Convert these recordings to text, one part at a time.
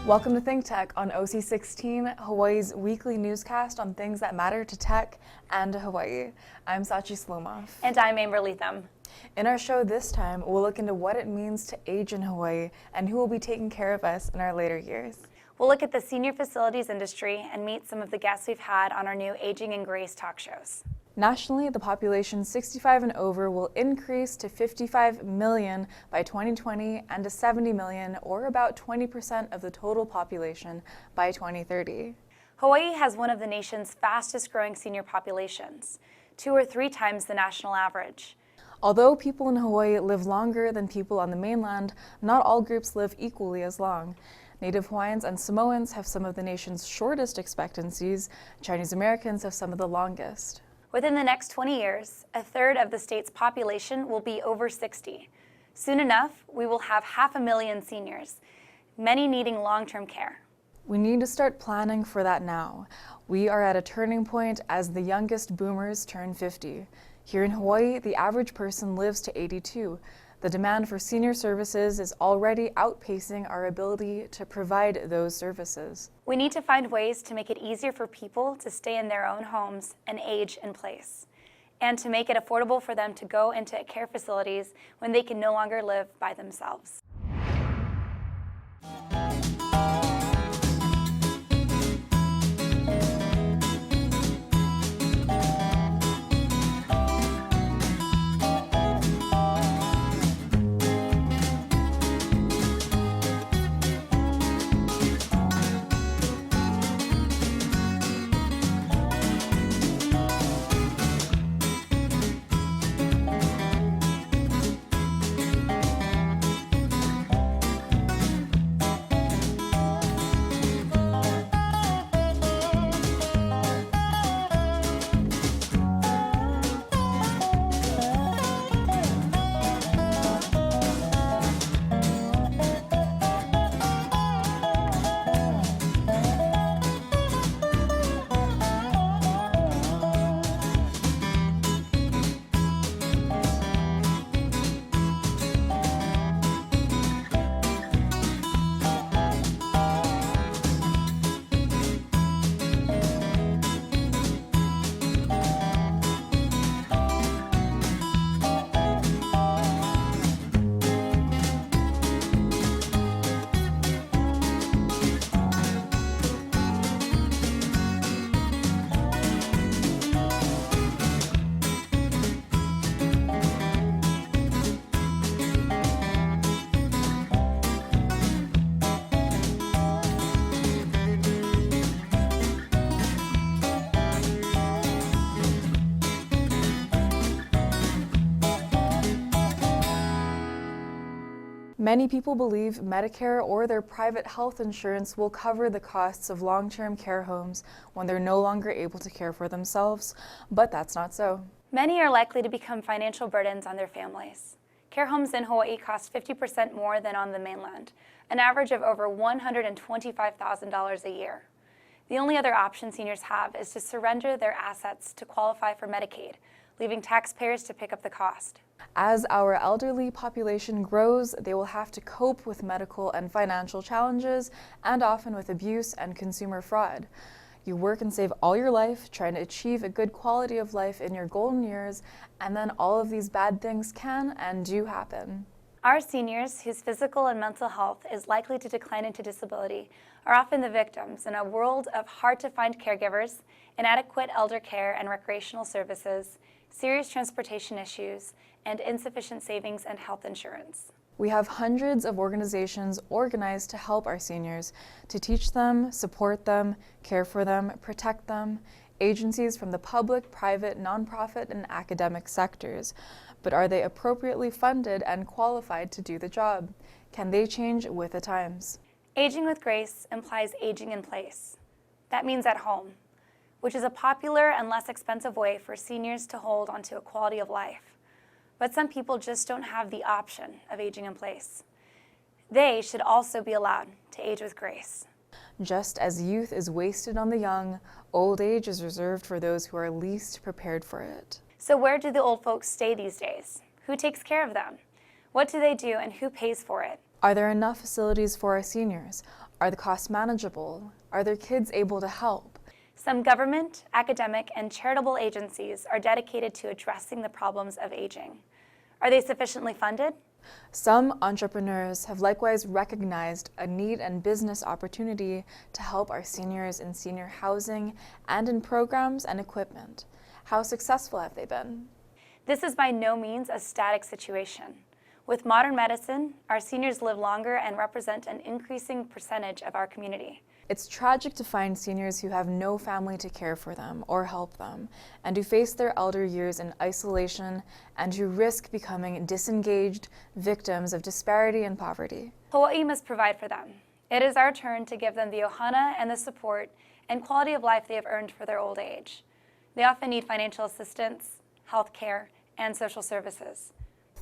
Welcome to ThinkTech on OC16, Hawaii's weekly newscast on things that matter to tech and to Hawaii. I'm Sachi Slomoff. And I'm Lethem. In our show this time, we'll look into what it means to age in Hawaii and who will be taking care of us in our later years. We'll look at the senior facilities industry and meet some of the guests we've had on our new Aging and Grace talk shows. Nationally, the population 65 and over will increase to 55 million by 2020 and to 70 million, or about 20% of the total population, by 2030. Hawaii has one of the nation's fastest growing senior populations, 2 or 3 times the national average. Although people in Hawaii live longer than people on the mainland, not all groups live equally as long. Native Hawaiians and Samoans have some of the nation's shortest expectancies. Chinese Americans have some of the longest. Within the next 20 years, a third of the state's population will be over 60. Soon enough, we will have 500,000 seniors, many needing long-term care. We need to start planning for that now. We are at a turning point as the youngest boomers turn 50. Here in Hawaii, the average person lives to 82. The demand for senior services is already outpacing our ability to provide those services. We need to find ways to make it easier for people to stay in their own homes and age in place, and to make it affordable for them to go into care facilities when they can no longer live by themselves. Many people believe Medicare or their private health insurance will cover the costs of long-term care homes when they're no longer able to care for themselves, but that's not so. Many are likely to become financial burdens on their families. Care homes in Hawaii cost 50% more than on the mainland, an average of over $125,000 a year. The only other option seniors have is to surrender their assets to qualify for Medicaid, leaving taxpayers to pick up the cost. As our elderly population grows, they will have to cope with medical and financial challenges, and often with abuse and consumer fraud. You work and save all your life, trying to achieve a good quality of life in your golden years, and then all of these bad things can and do happen. Our seniors, whose physical and mental health is likely to decline into disability, are often the victims in a world of hard-to-find caregivers, inadequate elder care and recreational services, serious transportation issues, and insufficient savings and health insurance. We have hundreds of organizations organized to help our seniors, to teach them, support them, care for them, protect them, agencies from the public, private, nonprofit, and academic sectors. But are they appropriately funded and qualified to do the job? Can they change with the times? Aging with Grace implies aging in place. That means at home, which is a popular and less expensive way for seniors to hold onto a quality of life. But some people just don't have the option of aging in place. They should also be allowed to age with grace. Just as youth is wasted on the young, old age is reserved for those who are least prepared for it. So where do the old folks stay these days? Who takes care of them? What do they do and who pays for it? Are there enough facilities for our seniors? Are the costs manageable? Are their kids able to help? Some government, academic, and charitable agencies are dedicated to addressing the problems of aging. Are they sufficiently funded? Some entrepreneurs have likewise recognized a need and business opportunity to help our seniors in senior housing and in programs and equipment. How successful have they been? This is by no means a static situation. With modern medicine, our seniors live longer and represent an increasing percentage of our community. It's tragic to find seniors who have no family to care for them or help them, and who face their elder years in isolation and who risk becoming disengaged victims of disparity and poverty. Hawaii must provide for them. It is our turn to give them the ohana and the support and quality of life they have earned for their old age. They often need financial assistance, health care, and social services.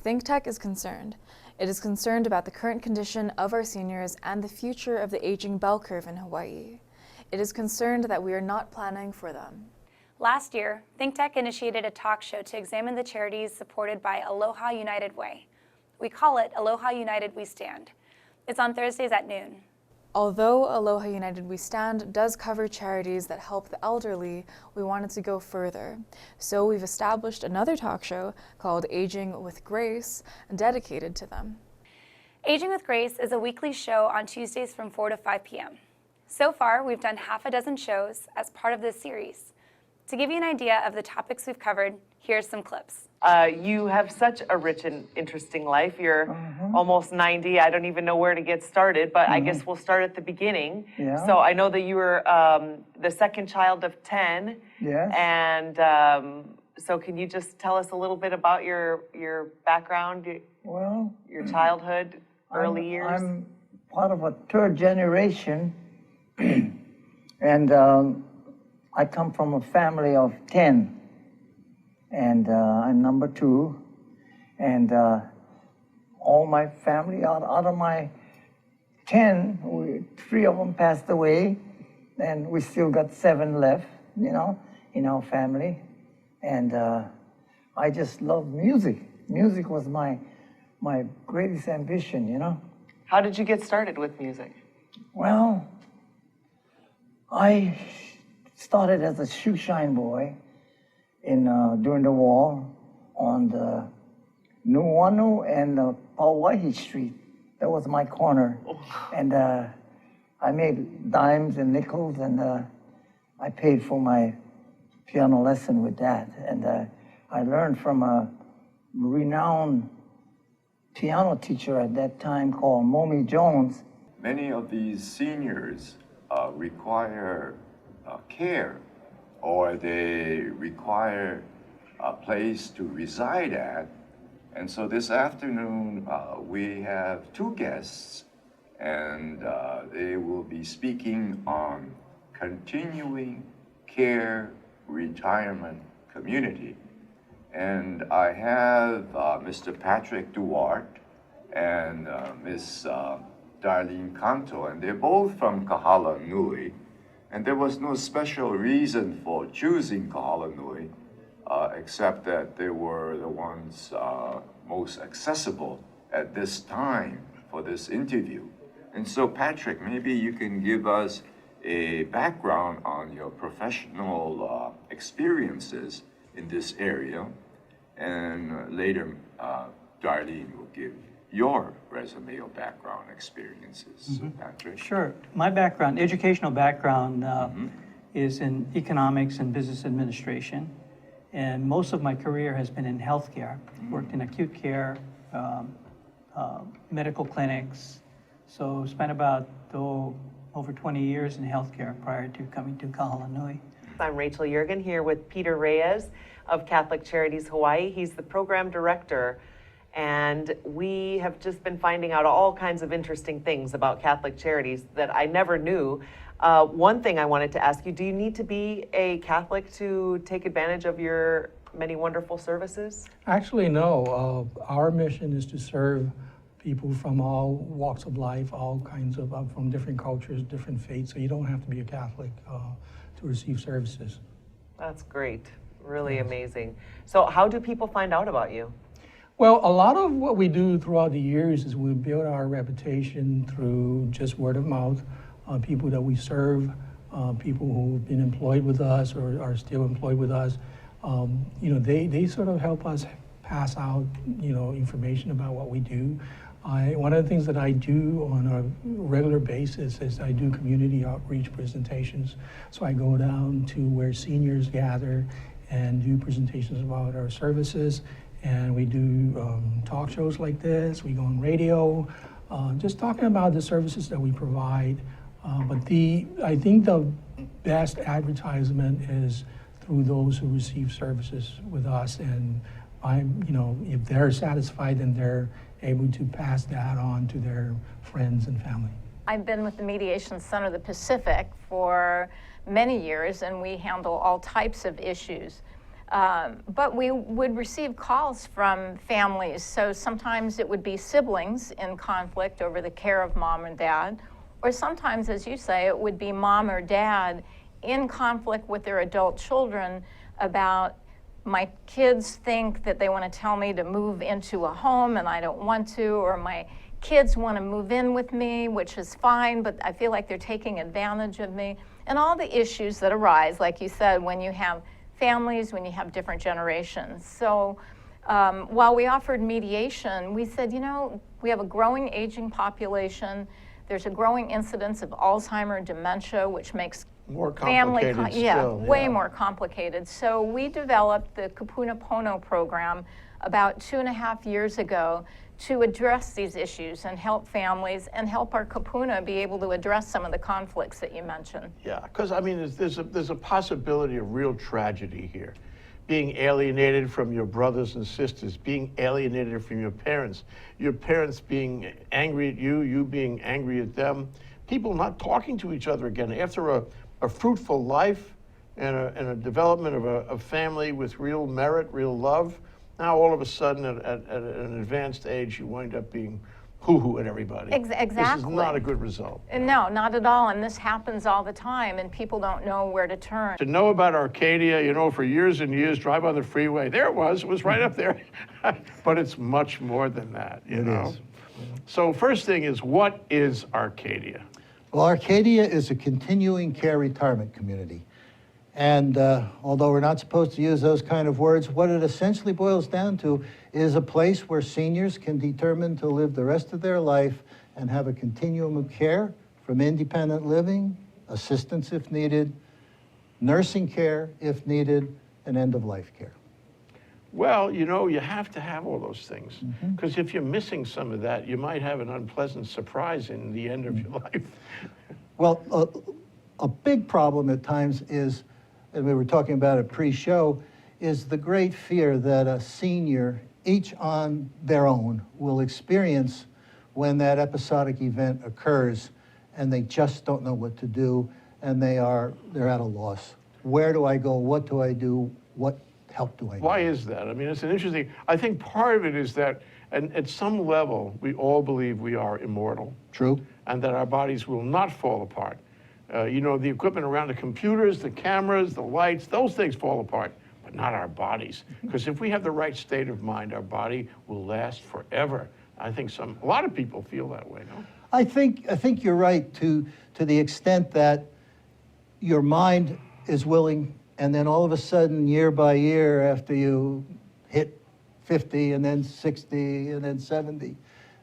ThinkTech is concerned. It is concerned about the current condition of our seniors and the future of the aging bell curve in Hawaii. It is concerned that we are not planning for them. Last year, ThinkTech initiated a talk show to examine the charities supported by Aloha United Way. We call it Aloha United We Stand. It's on Thursdays at noon. Although Aloha United We Stand does cover charities that help the elderly, we wanted to go further. So we've established another talk show called Aging with Grace, dedicated to them. Aging with Grace is a weekly show on Tuesdays from 4 to 5 p.m. So far, we've done half a dozen shows as part of this series. To give you an idea of the topics we've covered, here's some clips. You have such a rich and interesting life. You're almost 90. I don't even know where to get started, but I guess we'll start at the beginning. Yeah. So I know that you were the second child of 10. Yes. And so can you just tell us a little bit about your background, Well, your childhood, early years? I'm part of a third generation, and I come from a family of 10, and I'm number 2, and all my family, out of my 10, 3 of them passed away, and we still got 7 left, in our family, and I just love music. Music was my greatest ambition, How did you get started with music? Well, I started as a shoe shine boy during the war on the Nuuanu and Pauahi Street. That was my corner. And I made dimes and nickels, and I paid for my piano lesson with that. And I learned from a renowned piano teacher at that time called Momi Jones. Many of these seniors require care, or they require a place to reside at. And so this afternoon, we have 2 guests, and they will be speaking on continuing care retirement community. And I have Mr. Patrick Duarte and Miss Darlene Canto, and they're both from Kahala Nui. And there was no special reason for choosing Kahala Nui, except that they were the ones most accessible at this time for this interview. And so, Patrick, maybe you can give us a background on your professional experiences in this area, and later Darlene will give your resume or background experiences. So, Patrick? Sure. My background, educational background, is in economics and business administration. And most of my career has been in healthcare. Worked in acute care, medical clinics. So spent about over 20 years in healthcare prior to coming to Kahala Nui. I'm Rachel Juergen here with Peter Reyes of Catholic Charities Hawaii. He's the program director, and we have just been finding out all kinds of interesting things about Catholic Charities that I never knew. One thing I wanted to ask you, do you need to be a Catholic to take advantage of your many wonderful services? Actually, no. Our mission is to serve people from all walks of life, all kinds of, from different cultures, different faiths, so you don't have to be a Catholic to receive services. That's great. Really amazing. So how do people find out about you? Well, a lot of what we do throughout the years is we build our reputation through just word of mouth, people that we serve, people who've been employed with us or are still employed with us. They sort of help us pass out, information about what we do. One of the things that I do on a regular basis is I do community outreach presentations. So I go down to where seniors gather and do presentations about our services. And we do talk shows like this. We go on radio, just talking about the services that we provide. But I think the best advertisement is through those who receive services with us. And if they're satisfied, then they're able to pass that on to their friends and family. I've been with the Mediation Center of the Pacific for many years, and we handle all types of issues. But we would receive calls from families. So sometimes it would be siblings in conflict over the care of mom and dad, or sometimes, as you say, it would be mom or dad in conflict with their adult children about, my kids think that they want to tell me to move into a home and I don't want to, or my kids want to move in with me, which is fine, but I feel like they're taking advantage of me. And all the issues that arise, like you said, when you have families, when you have different generations. So while we offered mediation, we said, we have a growing aging population. There's a growing incidence of Alzheimer's, dementia, which makes more family, complicated way more complicated. So we developed the Kupuna Pono program about 2.5 years ago to address these issues and help families and help our Kupuna be able to address some of the conflicts that you mentioned. Yeah, because there's a possibility of real tragedy here. Being alienated from your brothers and sisters, being alienated from your parents being angry at you, you being angry at them, people not talking to each other again. After a fruitful life and a development of a family with real merit, real love, now all of a sudden at an advanced age you wind up being hoo-hoo at everybody. Exactly. This is not a good result. No, not at all, and this happens all the time, and people don't know where to turn. To know about Arcadia, for years and years, drive on the freeway, there it was right up there. But it's much more than that, you know? Is. So first thing is, what is Arcadia? Well, Arcadia is a continuing care retirement community. And although we're not supposed to use those kind of words, what it essentially boils down to is a place where seniors can determine to live the rest of their life and have a continuum of care from independent living, assistance if needed, nursing care if needed, and end-of-life care. Well, you have to have all those things. Because if you're missing some of that, you might have an unpleasant surprise in the end of your life. Well, a big problem at times is, and we were talking about it pre-show, is the great fear that a senior, each on their own, will experience when that episodic event occurs and they just don't know what to do and they're at a loss. Where do I go? What do I do? What help do I need? Why is that? It's an interesting, I think part of it is that at some level, we all believe we are immortal. True. And that our bodies will not fall apart. The equipment around the computers, the cameras, the lights, those things fall apart, but not our bodies. Because if we have the right state of mind, our body will last forever. I think a lot of people feel that way, no? I think you're right to the extent that your mind is willing, and then all of a sudden, year by year, after you hit 50 and then 60 and then 70,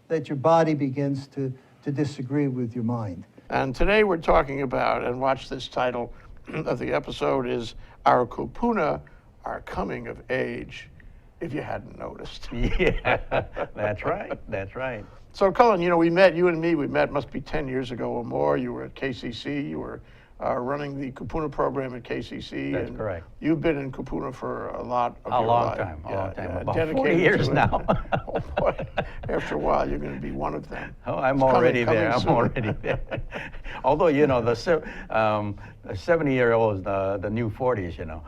that your body begins to disagree with your mind. And today we're talking about, and watch this title of the episode, is Our Kupuna Are Coming of Age, if you hadn't noticed. Yeah, that's right, that's right. So Cullen, we met, you and me, must be 10 years ago or more. You were at KCC, you were running the Kupuna program at KCC. That's correct. You've been in Kupuna for a lot of your long life. time, a long time, about dedicated 40 years to it. now. Oh boy, after a while you're going to be one of them. Oh, I'm It's already coming there, I'm soon. already there. Although, the 70-year-old is the new 40s,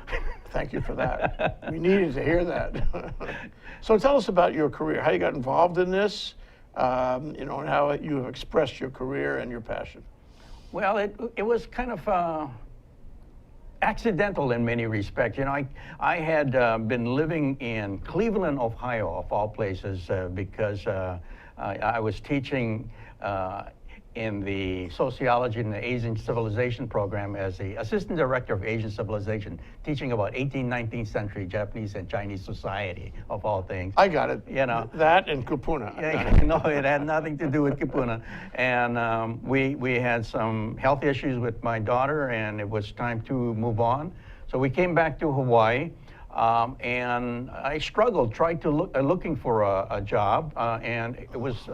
Thank you for that. We needed to hear that. So tell us about your career, how you got involved in this, and how you have expressed your career and your passion. Well, it was kind of accidental in many respects. You know, I had been living in Cleveland, Ohio, of all places, because I was teaching in the sociology and the Asian civilization program as the assistant director of Asian civilization, teaching about 18th, 19th century Japanese and Chinese society, of all things. I got it. You know. That and kupuna. No, it had nothing to do with kupuna. And we had some health issues with my daughter, and it was time to move on. So we came back to Hawaii, and I struggled, tried to looking for a job, and it was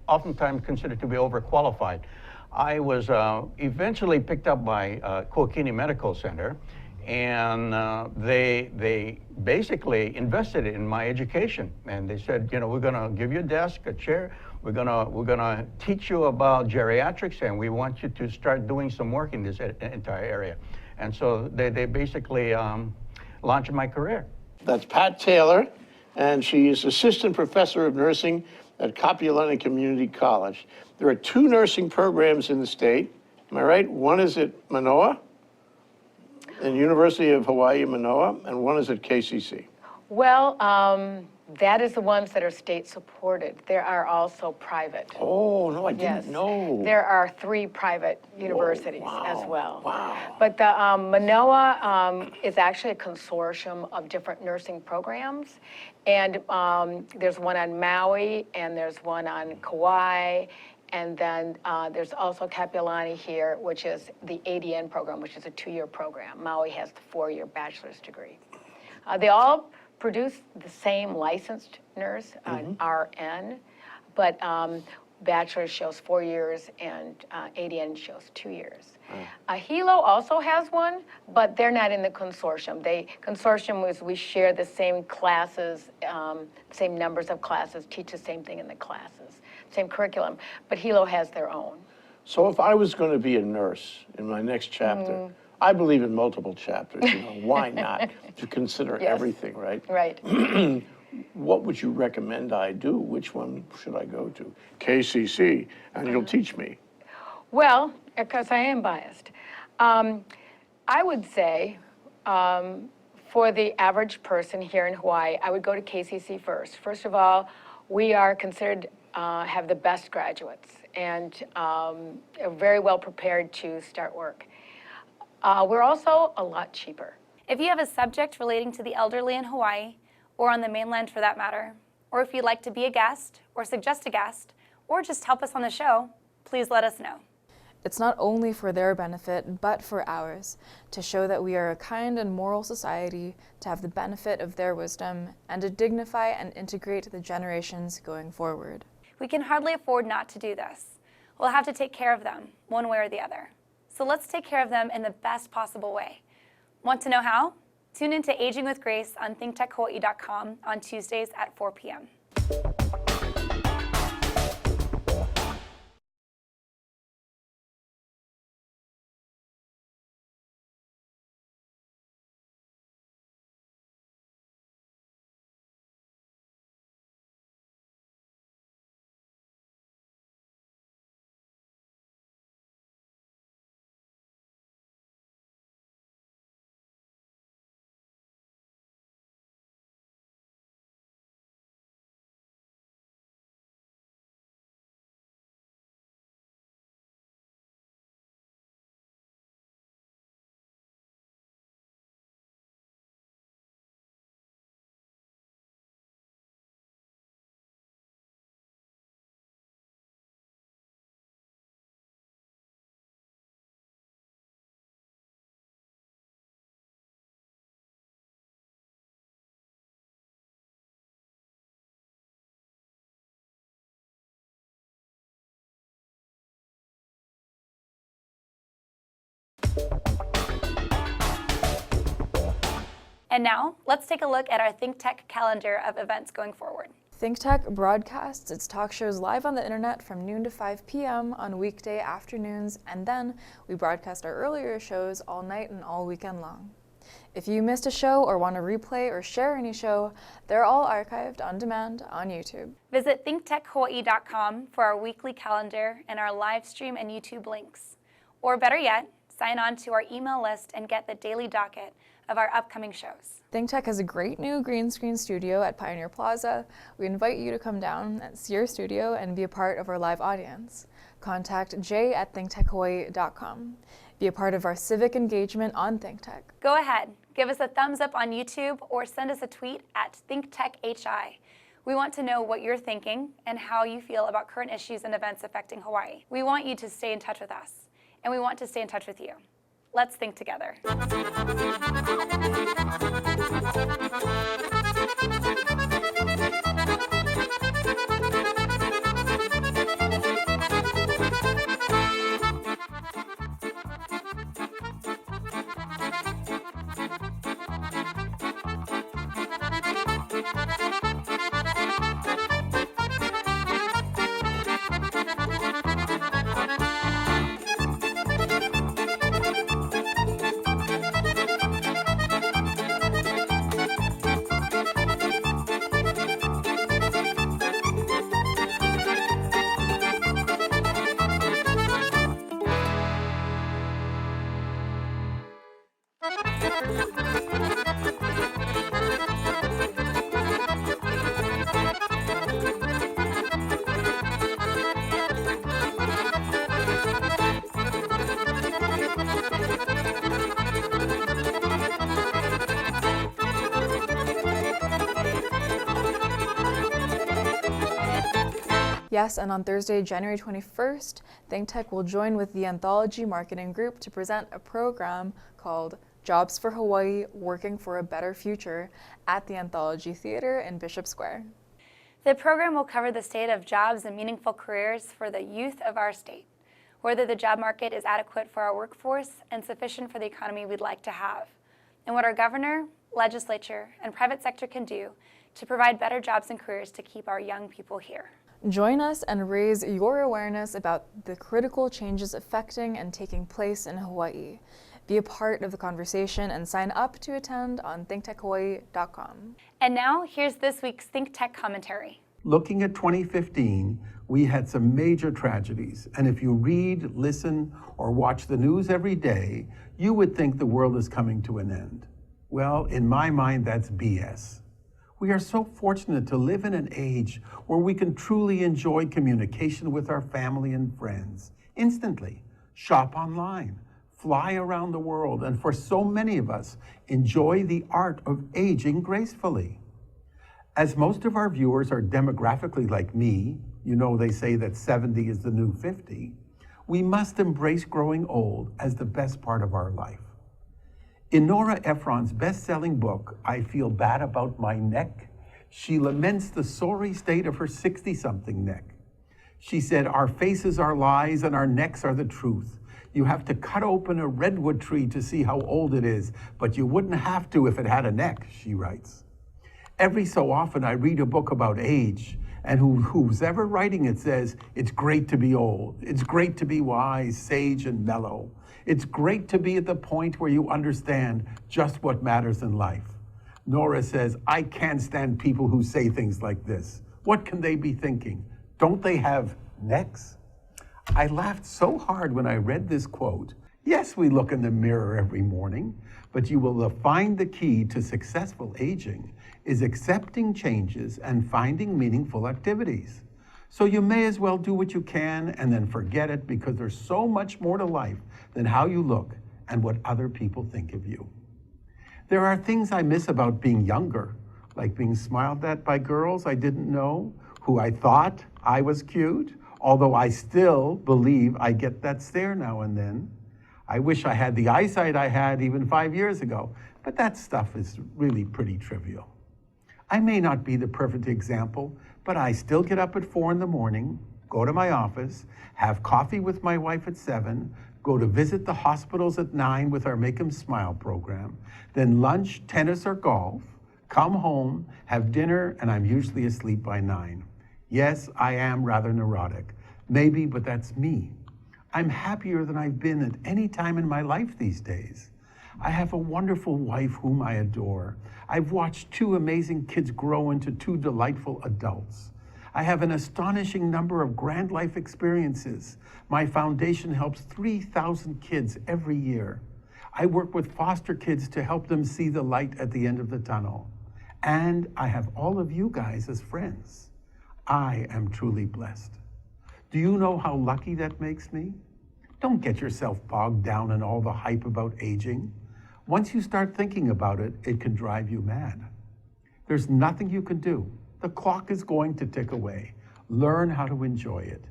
oftentimes considered to be overqualified. I was eventually picked up by Kuakini Medical Center, and they basically invested in my education. And they said, you know, we're going to give you a desk, a chair. We're gonna teach you about geriatrics, and we want you to start doing some work in this entire area. And so they basically launched my career. That's Pat Taylor, and she is assistant professor of nursing at Kapiolani Community College. There are 2 nursing programs in the state. Am I right? One is at Manoa, in University of Hawaii, Manoa, and one is at KCC. Well, that is the ones that are state supported. There are also private. Oh, no, I Yes. didn't know. There are 3 private universities as well. Wow. But the Manoa is actually a consortium of different nursing programs. And there's one on Maui, and there's one on Kauai, and then there's also Kapiolani here, which is the ADN program, which is a 2-year program. Maui has the 4-year bachelor's degree. They all produce the same licensed nurse, RN, but bachelor's shows 4 years and ADN shows 2 years. Hilo also has one, but they're not in the consortium. Consortium is we share the same classes, same numbers of classes, teach the same thing in the classes, same curriculum, but Hilo has their own. So if I was going to be a nurse in my next chapter, I believe in multiple chapters, you know, why not? To consider Yes. everything, right? Right. What would you recommend I do? Which one should I go to? KCC, and you'll teach me. Well, because I am biased, I would say for the average person here in Hawaii, I would go to KCC first. First of all, we are considered have the best graduates and are very well prepared to start work. We're also a lot cheaper. If you have a subject relating to the elderly in Hawaii, or on the mainland for that matter, or if you'd like to be a guest, or suggest a guest, or just help us on the show, please let us know. It's not only for their benefit, but for ours, to show that we are a kind and moral society, to have the benefit of their wisdom, and to dignify and integrate the generations going forward. We can hardly afford not to do this. We'll have to take care of them, one way or the other. So let's take care of them in the best possible way. Want to know how? Tune in to Aging with Grace on ThinkTechHawaii.com on Tuesdays at 4 p.m. And now, let's take a look at our ThinkTech calendar of events going forward. ThinkTech broadcasts its talk shows live on the internet from noon to 5 p.m. on weekday afternoons, and then we broadcast our earlier shows all night and all weekend long. If you missed a show or want to replay or share any show, they're all archived on demand on YouTube. Visit ThinkTechHawaii.com for our weekly calendar and our live stream and YouTube links. Or better yet, sign on to our email list and get the daily docket of our upcoming shows. ThinkTech has a great new green screen studio at Pioneer Plaza. We invite you to come down and see our studio and be a part of our live audience. Contact jay@thinktechhawaii.com. Be a part of our civic engagement on ThinkTech. Go ahead, give us a thumbs up on YouTube or send us a tweet at ThinkTechHI. We want to know what you're thinking and how you feel about current issues and events affecting Hawaii. We want you to stay in touch with us, and we want to stay in touch with you. Let's think together. Yes, and on Thursday, January 21st, ThinkTech will join with the Anthology Marketing Group to present a program called Jobs for Hawaii, Working for a Better Future at the Anthology Theater in Bishop Square. The program will cover the state of jobs and meaningful careers for the youth of our state, whether the job market is adequate for our workforce and sufficient for the economy we'd like to have, and what our governor, legislature, and private sector can do to provide better jobs and careers to keep our young people here. Join us and raise your awareness about the critical changes affecting and taking place in Hawaii. Be a part of the conversation and sign up to attend on thinktechhawaii.com. And now, here's this week's ThinkTech commentary. Looking at 2015, we had some major tragedies. And if you read, listen, or watch the news every day, you would think the world is coming to an end. Well, in my mind, that's BS. We are so fortunate to live in an age where we can truly enjoy communication with our family and friends instantly, shop online, fly around the world, and for so many of us, enjoy the art of aging gracefully. As most of our viewers are demographically like me, you know they say that 70 is the new 50, we must embrace growing old as the best part of our life. In Nora Ephron's best-selling book, I Feel Bad About My Neck, she laments the sorry state of her 60-something neck. She said, "Our faces are lies and our necks are the truth. You have to cut open a redwood tree to see how old it is, but you wouldn't have to if it had a neck," she writes. Every so often I read a book about age, and who's ever writing it says, it's great to be old. It's great to be wise, sage, and mellow. It's great to be at the point where you understand just what matters in life. Nora says, I can't stand people who say things like this. What can they be thinking? Don't they have necks? I laughed so hard when I read this quote. Yes, we look in the mirror every morning, but you will find the key to successful aging is accepting changes and finding meaningful activities. So you may as well do what you can and then forget it, because there's so much more to life than how you look and what other people think of you. There are things I miss about being younger, like being smiled at by girls I didn't know, who I thought I was cute, although I still believe I get that stare now and then. I wish I had the eyesight I had even 5 years ago, but that stuff is really pretty trivial. I may not be the perfect example, but I still get up at 4 in the morning, go to my office, have coffee with my wife at 7, go to visit the hospitals at 9 with our Make 'em Smile program, then lunch, tennis, or golf, come home, have dinner, and I'm usually asleep by 9. Yes, I am rather neurotic. Maybe, but that's me. I'm happier than I've been at any time in my life these days. I have a wonderful wife whom I adore. I've watched 2 amazing kids grow into 2 delightful adults. I have an astonishing number of grand life experiences. My foundation helps 3,000 kids every year. I work with foster kids to help them see the light at the end of the tunnel. And I have all of you guys as friends. I am truly blessed. Do you know how lucky that makes me? Don't get yourself bogged down in all the hype about aging. Once you start thinking about it, it can drive you mad. There's nothing you can do. The clock is going to tick away. Learn how to enjoy it.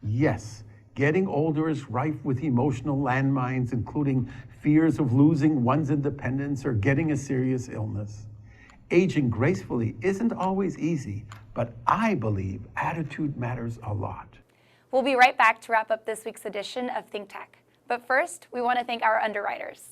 Yes, getting older is rife with emotional landmines, including fears of losing one's independence or getting a serious illness. Aging gracefully isn't always easy, but I believe attitude matters a lot. We'll be right back to wrap up this week's edition of ThinkTech. But first, we want to thank our underwriters.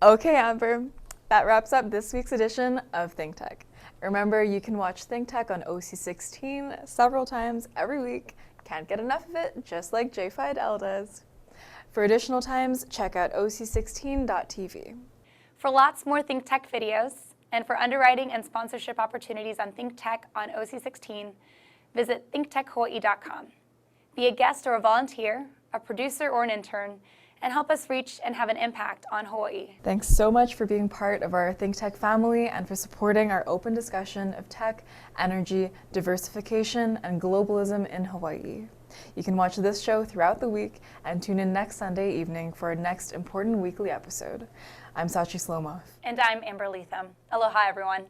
Okay, Amber, that wraps up this week's edition of ThinkTech. Remember, you can watch ThinkTech on OC16 several times every week. Can't get enough of it, just like J. Fidel does. For additional times, check out oc16.tv. For lots more ThinkTech videos, and for underwriting and sponsorship opportunities on ThinkTech on OC16, visit thinktechhawaii.com. Be a guest or a volunteer, a producer or an intern, and help us reach and have an impact on Hawaii. Thanks so much for being part of our ThinkTech family and for supporting our open discussion of tech, energy, diversification, and globalism in Hawaii. You can watch this show throughout the week and tune in next Sunday evening for our next important weekly episode. I'm Sachi Slomoff. And I'm Amber Lethem. Aloha, everyone.